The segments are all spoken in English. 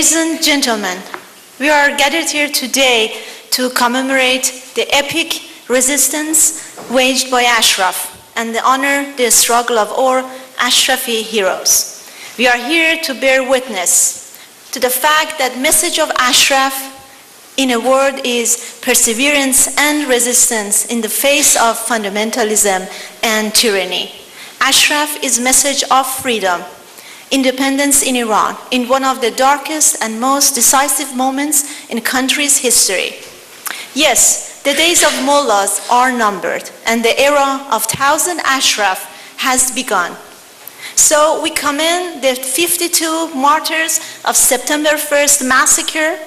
Ladies and gentlemen, we are gathered here today to commemorate the epic resistance waged by Ashraf and honor the struggle of our Ashrafi heroes. We are here to bear witness to the fact that message of Ashraf in a word is perseverance and resistance in the face of fundamentalism and tyranny. Ashraf is message of freedom, independence in Iran, in one of the darkest and most decisive moments in country's history. Yes, the days of mullahs are numbered, and the era of 1,000 Ashraf has begun. So we commend the 52 martyrs of September 1st massacre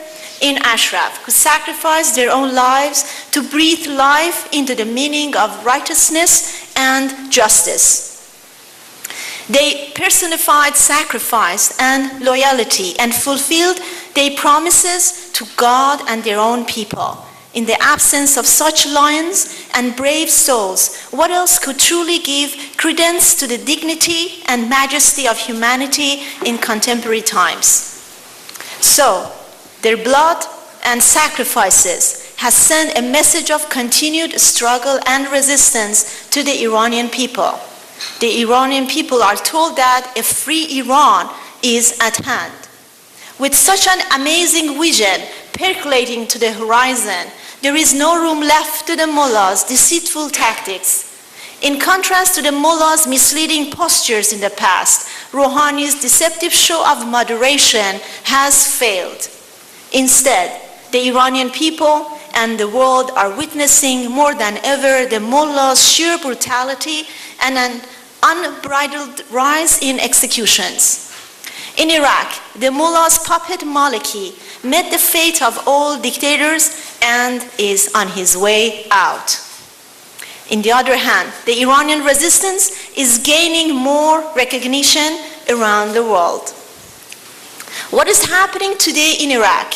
in Ashraf, who sacrificed their own lives to breathe life into the meaning of righteousness and justice. They personified sacrifice and loyalty and fulfilled their promises to God and their own people. In the absence of such lions and brave souls, what else could truly give credence to the dignity and majesty of humanity in contemporary times? So, their blood and sacrifices has sent a message of continued struggle and resistance to the Iranian people. The Iranian people are told that a free Iran is at hand. With such an amazing vision percolating to the horizon, there is no room left to the mullahs' deceitful tactics. In contrast to the mullahs' misleading postures in the past, Rouhani's deceptive show of moderation has failed. Instead, the Iranian people and the world are witnessing more than ever the mullahs' sheer brutality and an unbridled rise in executions. In Iraq, the mullah's puppet Maliki met the fate of all dictators and is on his way out. On the other hand, the Iranian resistance is gaining more recognition around the world. What is happening today in Iraq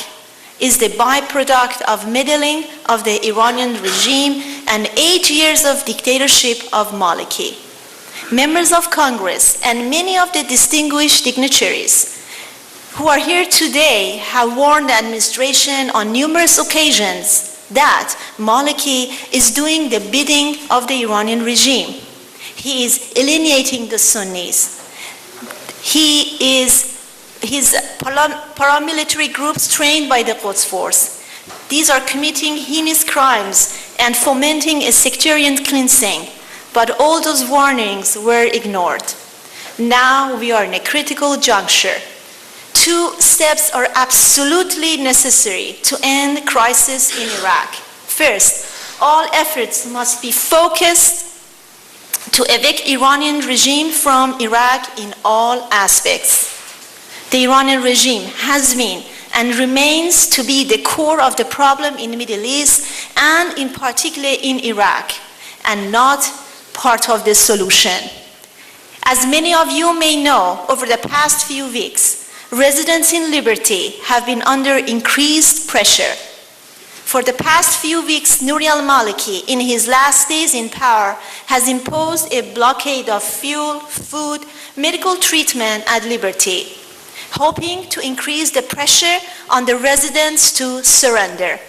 is the byproduct of meddling of the Iranian regime and 8 years of dictatorship of Maliki. Members of Congress and many of the distinguished dignitaries who are here today have warned the administration on numerous occasions that Maliki is doing the bidding of the Iranian regime. He is alienating the Sunnis. His paramilitary groups trained by the Quds Force. These are committing heinous crimes and fomenting a sectarian cleansing. But all those warnings were ignored. Now we are in a critical juncture. 2 steps are absolutely necessary to end the crisis in Iraq. First, all efforts must be focused to evict Iranian regime from Iraq in all aspects. The Iranian regime has been and remains to be the core of the problem in the Middle East and in particular in Iraq, and not part of the solution. As many of you may know, over the past few weeks, residents in Liberty have been under increased pressure. For the past few weeks, Nouri al-Maliki, in his last days in power, has imposed a blockade of fuel, food, medical treatment at Liberty, hoping to increase the pressure on the residents to surrender.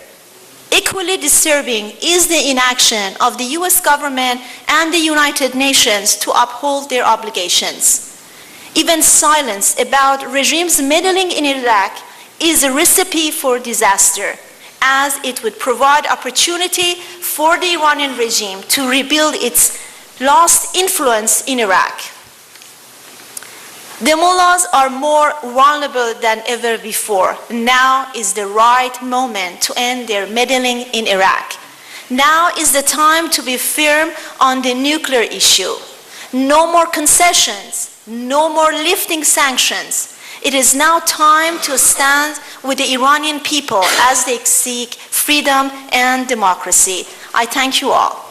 Equally disturbing is the inaction of the US government and the United Nations to uphold their obligations. Even silence about regimes meddling in Iraq is a recipe for disaster, as it would provide opportunity for the Iranian regime to rebuild its lost influence in Iraq. The mullahs are more vulnerable than ever before. Now is the right moment to end their meddling in Iraq. Now is the time to be firm on the nuclear issue. No more concessions, no more lifting sanctions. It is now time to stand with the Iranian people as they seek freedom and democracy. I thank you all.